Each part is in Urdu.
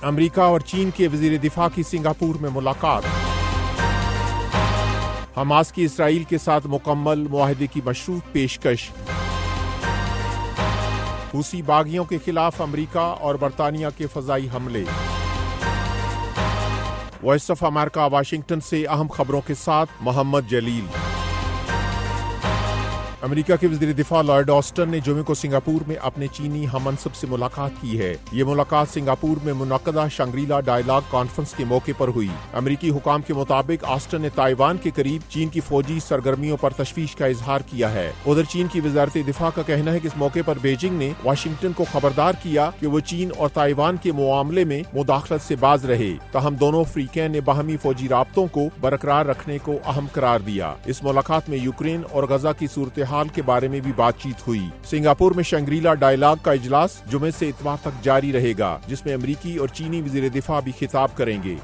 امریکہ اور چین کے وزیر دفاع کی سنگاپور میں ملاقات۔ حماس کی اسرائیل کے ساتھ مکمل معاہدے کی مشروط پیشکش۔ حوثی باغیوں کے خلاف امریکہ اور برطانیہ کے فضائی حملے۔ وائس آف امریکہ واشنگٹن سے اہم خبروں کے ساتھ محمد جلیل۔ امریکہ کے وزیر دفاع لارڈ آسٹن نے جمعے کو سنگاپور میں اپنے چینی ہم منصب سے ملاقات کی ہے۔ یہ ملاقات سنگاپور میں منعقدہ شانگری-لا ڈائیلاگ کانفرنس کے موقع پر ہوئی۔ امریکی حکام کے مطابق آسٹن نے تائیوان کے قریب چین کی فوجی سرگرمیوں پر تشویش کا اظہار کیا ہے۔ ادھر چین کی وزارت دفاع کا کہنا ہے کہ اس موقع پر بیجنگ نے واشنگٹن کو خبردار کیا کہ وہ چین اور تائیوان کے معاملے میں مداخلت سے باز رہے، تاہم دونوں فریقین نے باہمی فوجی رابطوں کو برقرار رکھنے کو اہم قرار دیا۔ اس ملاقات میں یوکرین اور غزہ کی صورتحال کے بارے میں بھی بات چیت ہوئی۔ سنگاپور میں شانگری-لا ڈائیلاگ کا اجلاس جمعے سے اتوار تک جاری رہے گا، جس میں امریکی اور چینی وزیر دفاع بھی خطاب کریں گے۔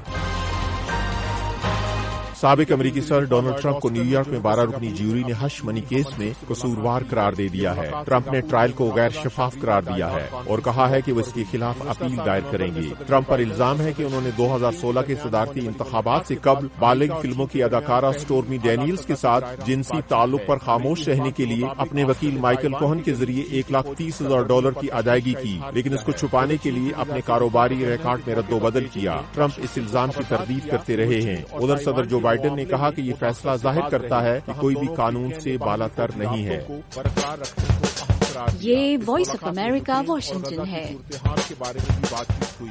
سابق امریکی صدر ڈونلڈ ٹرمپ کو نیو یارک میں 12 رکنی جیوری نے ہش منی کیس میں قصوروار قرار دے دیا ہے۔ ٹرمپ نے ٹرائل کو غیر شفاف قرار دیا ہے اور کہا ہے کہ وہ اس کے خلاف اپیل دائر کریں گے۔ ٹرمپ پر الزام ہے کہ انہوں نے 2016 کے صدارتی انتخابات سے قبل بالغ فلموں کی اداکارہ سٹورمی ڈینیلز کے ساتھ جنسی تعلق پر خاموش رہنے کے لیے اپنے وکیل مائیکل کوہن کے ذریعے $130,000 کی ادائیگی کی، لیکن اس کو چھپانے کے لیے اپنے کاروباری ریکارڈ میں رد و بدل کیا۔ ٹرمپ اس الزام کی تردید کرتے رہے ہیں۔ ادھر صدر جو بائیڈن نے کہا کہ یہ فیصلہ ظاہر کرتا ہے کہ کوئی بھی قانون سے بالاتر نہیں ہے۔ یہ وائس آف امریکہ واشنگٹن ہے۔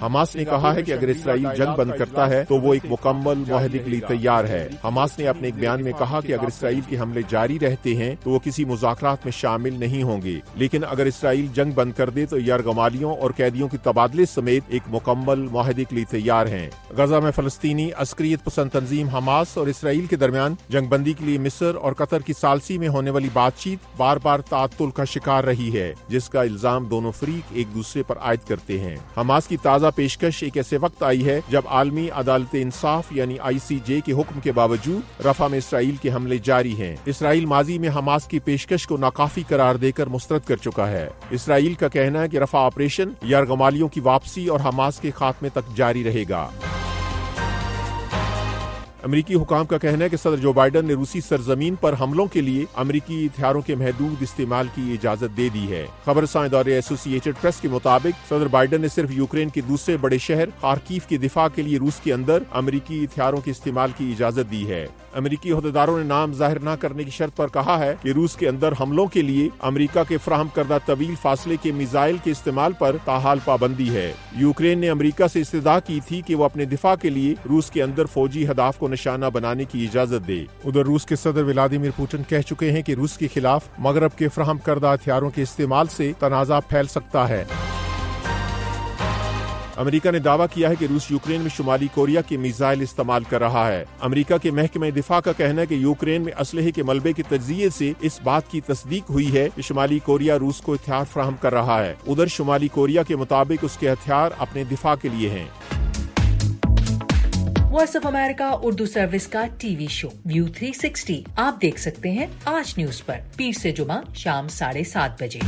حماس نے کہا ہے کہ اگر اسرائیل جنگ بند کرتا ہے تو وہ ایک مکمل معاہدے کے لیے تیار ہے۔ حماس نے اپنے ایک بیان میں کہا کہ اگر اسرائیل کے حملے جاری رہتے ہیں تو وہ کسی مذاکرات میں شامل نہیں ہوں گے، لیکن اگر اسرائیل جنگ بند کر دے تو یرغمالیوں اور قیدیوں کے تبادلے سمیت ایک مکمل معاہدے کے لیے تیار ہیں۔ غزہ میں فلسطینی عسکریت پسند تنظیم حماس اور اسرائیل کے درمیان جنگ بندی کے لیے مصر اور قطر کی ثالثی میں ہونے والی بات چیت بار بار تعطل کا شکار رہی ہے، جس کا الزام دونوں فریق ایک دوسرے پر عائد کرتے ہیں۔ حماس کی تازہ پیشکش ایک ایسے وقت آئی ہے جب عالمی عدالت انصاف یعنی ICJ کے حکم کے باوجود رفح میں اسرائیل کے حملے جاری ہیں۔ اسرائیل ماضی میں حماس کی پیشکش کو ناکافی قرار دے کر مسترد کر چکا ہے۔ اسرائیل کا کہنا ہے کہ رفح آپریشن یرغمالیوں کی واپسی اور حماس کے خاتمے تک جاری رہے گا۔ امریکی حکام کا کہنا ہے کہ صدر جو بائیڈن نے روسی سرزمین پر حملوں کے لیے امریکی ہتھیاروں کے محدود استعمال کی اجازت دے دی ہے۔ خبر رساں ادارے ایسوسی ایٹڈ پریس کے مطابق صدر بائیڈن نے صرف یوکرین کے دوسرے بڑے شہر خارکیف کے دفاع کے لیے روس کے اندر امریکی ہتھیاروں کے استعمال کی اجازت دی ہے۔ امریکی عہدیداروں نے نام ظاہر نہ کرنے کی شرط پر کہا ہے کہ روس کے اندر حملوں کے لیے امریکہ کے فراہم کردہ طویل فاصلے کے میزائل کے استعمال پر تاحال پابندی ہے۔ یوکرین نے امریکہ سے استدعا کی تھی کہ وہ اپنے دفاع کے لیے روس کے اندر فوجی اہداف کو نشانہ بنانے کی اجازت دے۔ ادھر روس کے صدر ولادیمیر پوٹن کہہ چکے ہیں کہ روس کے خلاف مغرب کے فراہم کردہ ہتھیاروں کے استعمال سے تنازع پھیل سکتا ہے۔ امریکہ نے دعویٰ کیا ہے کہ روس یوکرین میں شمالی کوریا کے میزائل استعمال کر رہا ہے۔ امریکہ کے محکمہ دفاع کا کہنا ہے کہ یوکرین میں اسلحے کے ملبے کے تجزیے سے اس بات کی تصدیق ہوئی ہے کہ شمالی کوریا روس کو ہتھیار فراہم کر رہا ہے۔ ادھر شمالی کوریا کے مطابق اس کے ہتھیار اپنے دفاع کے لیے ہیں۔ Voice of America Urdu service کا ٹی وی شو ویو 360 آپ دیکھ سکتے ہیں آج نیوز پر پیر سے جمعہ شام 7:30 بجے۔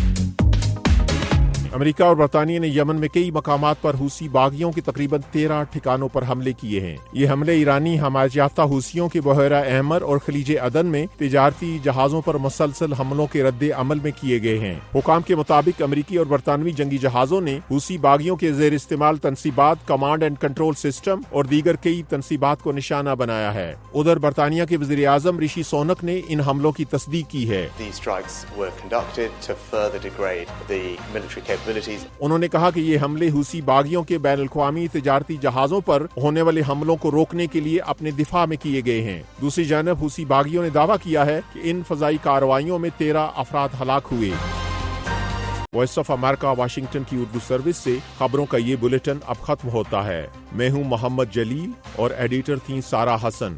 امریکہ اور برطانیہ نے یمن میں کئی مقامات پر حوثی باغیوں کے تقریباً 13 ٹھکانوں پر حملے کیے ہیں۔ یہ حملے ایرانی حمایت یافتہ حوثیوں کے بحیرہ احمر اور خلیج عدن میں تجارتی جہازوں پر مسلسل حملوں کے رد عمل میں کیے گئے ہیں۔ حکام کے مطابق امریکی اور برطانوی جنگی جہازوں نے حوثی باغیوں کے زیر استعمال تنصیبات، کمانڈ اینڈ کنٹرول سسٹم اور دیگر کئی تنصیبات کو نشانہ بنایا ہے۔ ادھر برطانیہ کے وزیر اعظم رشی سونک نے ان حملوں کی تصدیق کی ہے۔ انہوں نے کہا کہ یہ حملے حوثی باغیوں کے بین الاقوامی تجارتی جہازوں پر ہونے والے حملوں کو روکنے کے لیے اپنے دفاع میں کیے گئے ہیں۔ دوسری جانب حوثی باغیوں نے دعویٰ کیا ہے کہ ان فضائی کارروائیوں میں 13 افراد ہلاک ہوئے۔ وائس آف امریکہ واشنگٹن کی اردو سروس سے خبروں کا یہ بلیٹن اب ختم ہوتا ہے۔ میں ہوں محمد جلیل اور ایڈیٹر تھیں سارہ حسن۔